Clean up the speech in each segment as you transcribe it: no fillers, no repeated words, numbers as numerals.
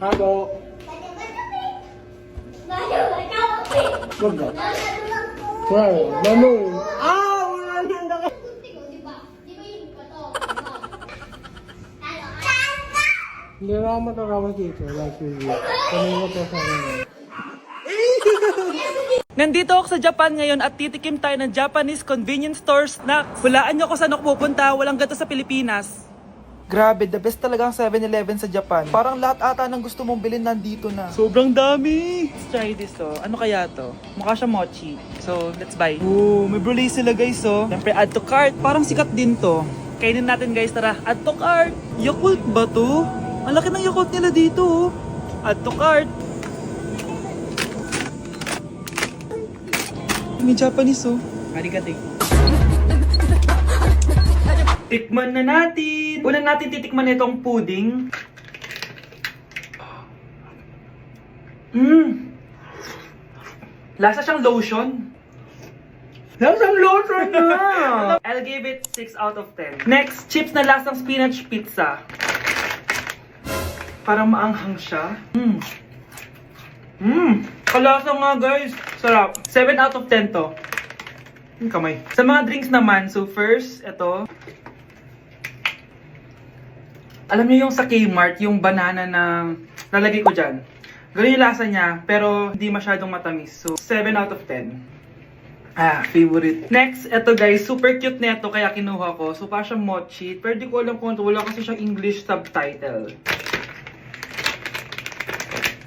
Halo. Wag ka. Well, manu. Wala yan na. Hindi na ako matatawas dito. Like you. Kanina pa sa akin. Nandito ako sa Japan ngayon at titikim tayo ng Japanese convenience store snacks. Hulaan nyo kung saan ako pupunta, walang ganito sa Pilipinas. Grabe, the best talaga ang 7-Eleven sa Japan. Parang lahat ata ng gusto mong bilhin nandito na. Sobrang dami! Let's try this Ano kaya to? Mukha siya mochi. So, let's buy. Oh, may brulee sila guys Siyempre, add to cart. Parang sikat din to. Kainin natin guys, tara. Add to cart. Yakult ba to? Ang laki ng Yakult nila dito Add to cart. May Japanese Arigato. Tikman na natin. Una natin titikman itong pudding. Lasa siyang lotion. Lasang lotion na! I'll give it 6 out of 10. Next, chips na lasang spinach pizza. Parang maanghang siya. Kalasa nga guys. Sarap. 7 out of 10 to. Kamay. Sa mga drinks naman, so first, ito. Alam niyo yung sa Kmart, yung banana na nalagay ko dyan. Ganun yung lasa niya, pero hindi masyadong matamis. So, 7 out of 10. Favorite. Next, ito guys, super cute na ito, kaya kinuha ko. So, parang siyang mochi. Pero di ko alam kung ito, wala kasi siyang English subtitle.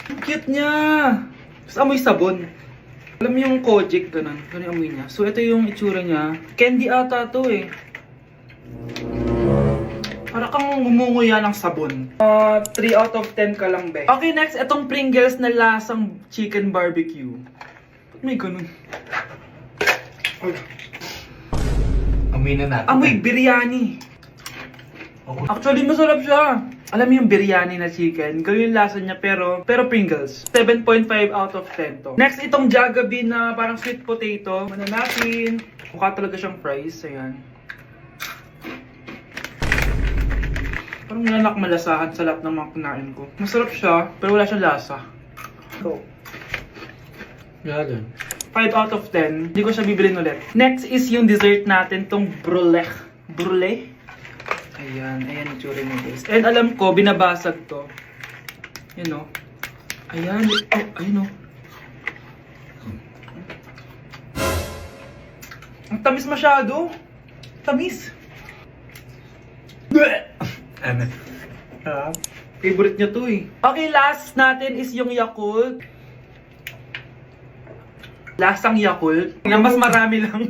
Ang cute niya! Tapos amoy sabon. Alam mo yung Kojic, ganun. Ganun yung amoy niya. So, ito yung itsura niya. Candy ata to Para kang ngumunguya ng sabon. 3 out of 10 ka lang, be. Okay, next, itong Pringles na lasang chicken barbecue. Ba't may ganun? Amoy na natin. Amoy biryani. Actually, masarap siya. Alam mo yung biryani na chicken, ganun yung lasa niya pero Pringles. 7.5 out of 10 to. Next, itong Jollibee na parang sweet potato. Ano natin? Mukha talaga siyang fries. Ayan. Parang nanak malasahan sa lahat ng mga kinain ko. Masarap siya, pero wala siyang lasa. So, Yan. 5 out of 10. Hindi ko siya bibilin ulit. Next is yung dessert natin, tong brulee. Brulee? Ayan yung tsura niya guys. And alam ko, binabasag to. Yun Ayan. Ayun Ang tamis masyado. Tamis. Favorite niya to Okay, last natin is yung Yakult. Lasang Yakult. Mas marami lang.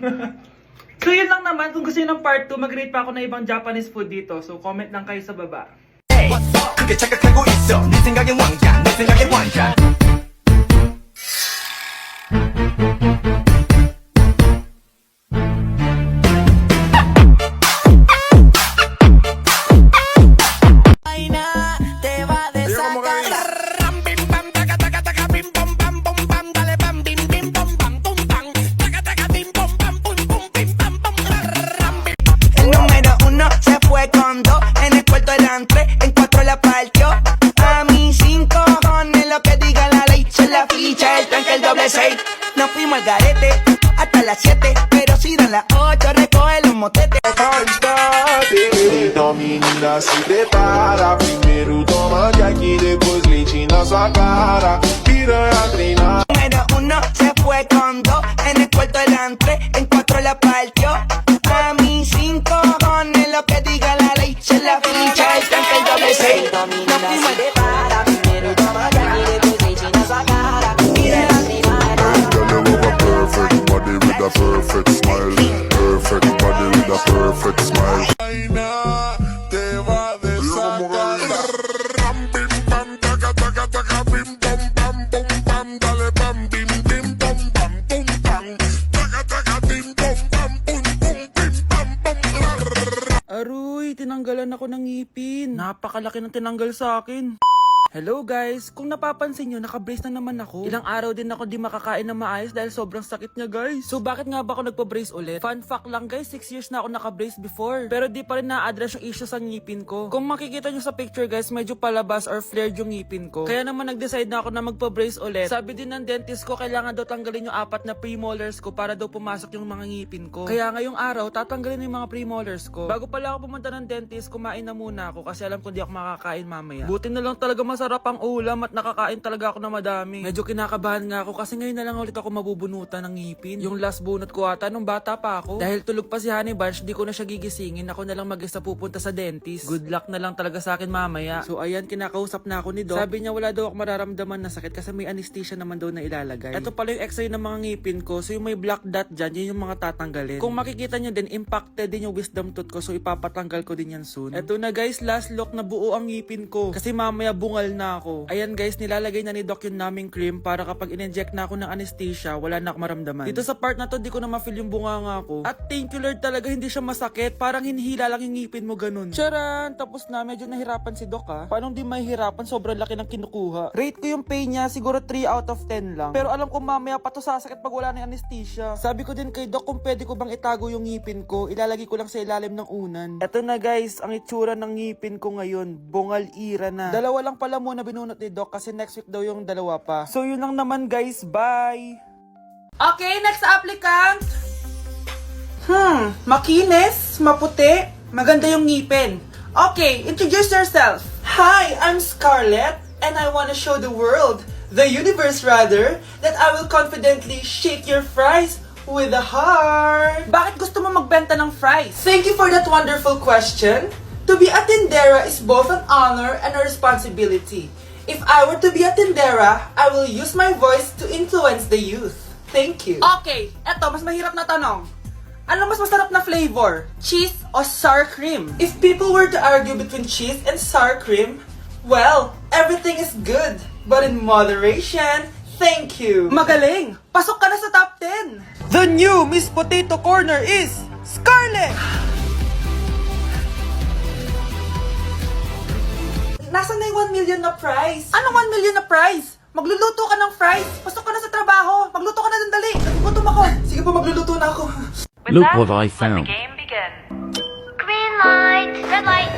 So yun lang naman. Kung gusto nyo ng part 2, mag-rate pa ako ng ibang Japanese food dito. So comment lang kayo sa baba. 그게 착각하고 있어 네 생각엔 왕자 내 생각엔 왕자 No fuimos al garete hasta las 7, pero si dan las 8 recoge los motetes. Então menina se prepara, primeiro toma Jack, depois leite na sua cara. Piranha treinar. Número 1 se fue con 2, en el cuarto eran 3, en 4 la partió. A mí 5 cojones lo que diga la ley, se la ficha el tanque el doble 6. No fuimos al prepara, primero toma Jack, después leite na sua cara. Perfect body with a perfect smile. Perfect body with a perfect smile. Te va de sacar. Ram bim bam taca taca taca bim bam bam bum bam dale bam bim bim bam bam bum bam taca taca bim bam bam bum bum bim bam bum. Aruy, tinanggalan ako ng ngipin. Napakalaki ng tinanggal sa akin. Hello guys! Kung napapansin nyo, naka-brace na naman ako. Ilang araw din ako di makakain na maayos dahil sobrang sakit niya guys. So bakit nga ba ako nagpa-brace ulit? Fun fact lang guys, 6 years na ako naka-brace before. Pero di pa rin na-address yung issue sa ngipin ko. Kung makikita nyo sa picture guys, medyo palabas or flared yung ngipin ko. Kaya naman nag-decide na ako na magpa-brace ulit. Sabi din ng dentist ko, kailangan daw tanggalin yung 4 na premolars ko para daw pumasok yung mga ngipin ko. Kaya ngayong araw, tatanggalin yung mga premolars ko. Bago pala ako pumunta ng dentist, kumain na muna ako kasi alam ko di ako makakain mamaya. Buti na lang talaga masarap ang ulam at nakakain talaga ako na madami. Medyo kinakabahan nga ako kasi ngayon na lang ulit ako mabubunutan ng ngipin. Yung last bunot ko ata nung bata pa ako. Dahil tulog pa si Honey Bunch, di ko na siya gigisingin. Ako na lang mag-isa pupunta sa dentist. Good luck na lang talaga sa akin mamaya. So ayan, kinakausap na ako ni Doc. Sabi niya wala daw ako mararamdaman na sakit kasi may anesthesia naman daw na ilalagay. Ito pala yung x-ray ng mga ngipin ko. So yung may black dot dyan, yun yung mga tatanggalin. Kung makikita nyo din, impacted din yung wisdom tooth ko. So ipapatanggal ko din yan soon. Ito na guys, last look na buo ang ngipin ko. Kasi mamaya bungal na ako. Ayan guys, nilalagay na ni Doc yung naming cream para kapag in-inject na ako ng anesthesia, wala na ako maramdaman. Dito sa part na to, di ko na ma-feel yung bunganga ko. At thank you Lord talaga, hindi siya masakit. Parang hinihila lang yung ngipin mo ganun. Charan! Tapos na, medyo nahirapan si Doc ha. Paano di mahihirapan? Sobrang laki ng kinukuha. Rate ko yung pain niya, siguro 3 out of 10 lang. Pero alam ko mamaya pa to sasakit pag wala na yung anesthesia. Sabi ko din kay Doc kung pwede ko bang itago yung ngipin ko, ilalagay ko lang sa ilalim ng unan. Eto na guys, ang itsura ng ngipin ko ngayon. Bungal ira na. Dalawa lang pala muna binunot ni Doc kasi next week daw yung dalawa pa. So yun lang naman guys, bye! Okay, next applicant! Makinis, maputi, maganda yung ngipin. Okay, introduce yourself. Hi, I'm Scarlett and I want to show the world, the universe rather, that I will confidently shake your fries with a heart. Bakit gusto mo magbenta ng fries? Thank you for that wonderful question. To be a tindera is both an honor and a responsibility. If I were to be a tindera, I will use my voice to influence the youth. Thank you. Okay, eto, mas mahirap na tanong. Ano mas masarap na flavor? Cheese o sour cream? If people were to argue between cheese and sour cream, well, everything is good, but in moderation. Thank you. Magaling! Pasok ka na sa top 10. The new Miss Potato Corner is Scarlett! Nasaan na yung 1 million na prize? Anong 1 million na prize? Magluluto ka ng fries. Pasok ka na sa trabaho. Magluto ka na ng dali. Nagugutom ako. Sige po, magluluto na ako. Look what I Let found. the game begin. Green light, red light.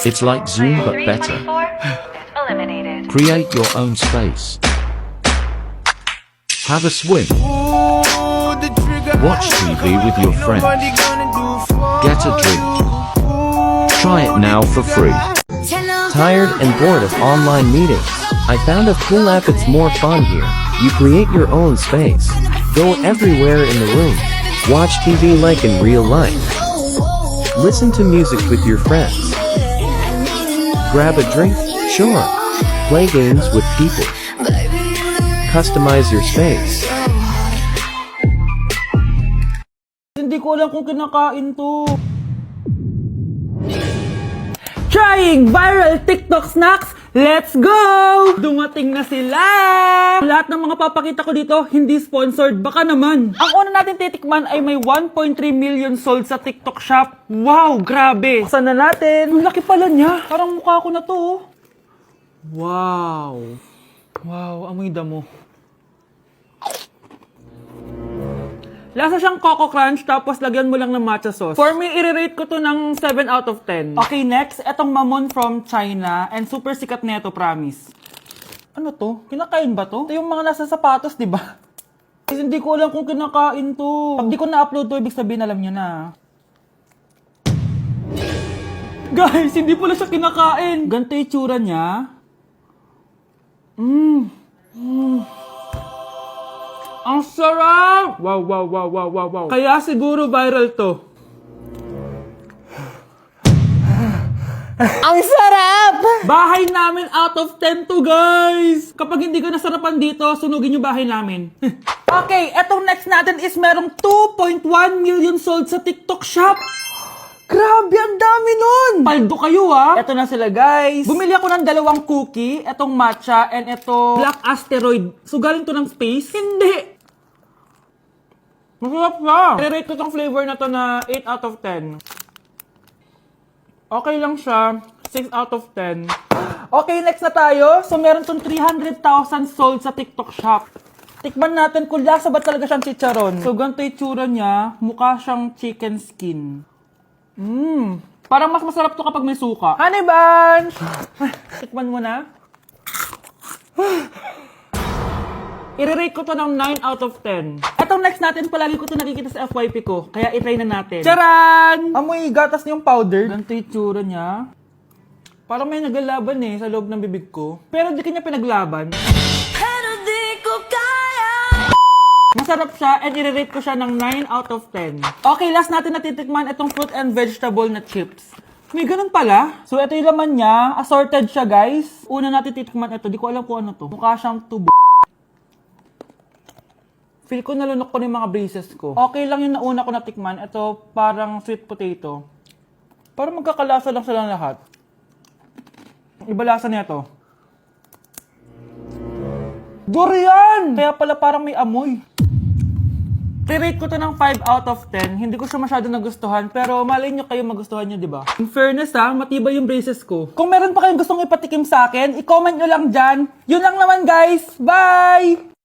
It's like Zoom but better. 324, eliminated. Create your own space. Have a swim. Watch TV with your friends. Get a drink. Try it now for free. Tired and bored of online meetings? I found a cool app. It's more fun here. You create your own space. Go everywhere in the room. Watch TV like in real life. Listen to music with your friends. Grab a drink? Sure. Play games with people. Customize your space. Hindi ko alam kung kinakain to. Trying viral TikTok snacks! Let's go! Dumating na sila! Lahat ng mga papakita ko dito, hindi sponsored. Baka naman. Ang una natin titikman ay may 1.3 million sold sa TikTok shop. Wow, grabe! Saan na natin? Ang laki pala niya. Parang mukha ko na to. Oh. Wow. Wow, amoy damo. Lasa siyang Coco Crunch, tapos lagyan mo lang ng matcha sauce. For me, i-rate ko to ng 7 out of 10. Okay, next, etong Mamon from China, and super sikat neto, promise. Ano to? Kinakain ba to? Ito yung mga nasa sapatos, di ba? Hindi ko alam kung kinakain to. Pag di ko na-upload to, ibig sabihin alam nyo na. Guys, hindi pala siya kinakain. Ganito yung tsura niya. Ang sarap! Wow, wow, wow, wow, wow, wow. Kaya siguro viral to. Ang sarap! Bahay namin out of 10 to, guys! Kapag hindi ka nasarapan dito, sunugin yung bahay namin. Okay, etong next natin is merong 2.1 million sold sa TikTok shop. Grabe, ang dami nun! Paldo kayo ha! Eto na sila guys. Bumili ako ng 2 cookie, etong matcha, and eto black asteroid. So galing to ng space? Hindi! Masarap siya! I-rate ko tong flavor na to na 8 out of 10. Okay lang siya. 6 out of 10. Okay, next na tayo. So, meron tong 300,000 sold sa TikTok shop. Tikman natin kung lasa ba talaga siyang chicharon. So, ganito yung tsura niya. Mukha siyang chicken skin. Parang mas masarap to kapag may suka. Honey Bunch! Tikman mo na. I-rate ko to ng 9 out of 10. Etong next natin, palagi ko to nakikita sa FYP ko. Kaya i-try na natin. Charan! Amoy gatas niyong powder. Ganito yung tsura niya. Parang may nagalaban sa loob ng bibig ko. Pero di kanya pinaglaban. Masarap siya and i-rate ko siya ng 9 out of 10. Okay, last natin natitikman itong fruit and vegetable na chips. May ganun pala. So, ito yung laman niya. Assorted siya, guys. Una natin titikman ito. Di ko alam kung ano to. Mukha siyang tubo. Feel ko nalunok ko na yung mga braces ko. Okay lang yung nauna ko natikman. Ito parang sweet potato. Parang magkakalasa lang silang lahat. Iba lasa niya ito. Durian! Kaya pala parang may amoy. I-rate ko to ng 5 out of 10. Hindi ko siya masyado nagustuhan, pero malay nyo kayo magustuhan nyo, di ba? In fairness matibay yung braces ko. Kung meron pa kayong gustong ipatikim sa akin, i-comment nyo lang dyan. Yun lang naman guys. Bye!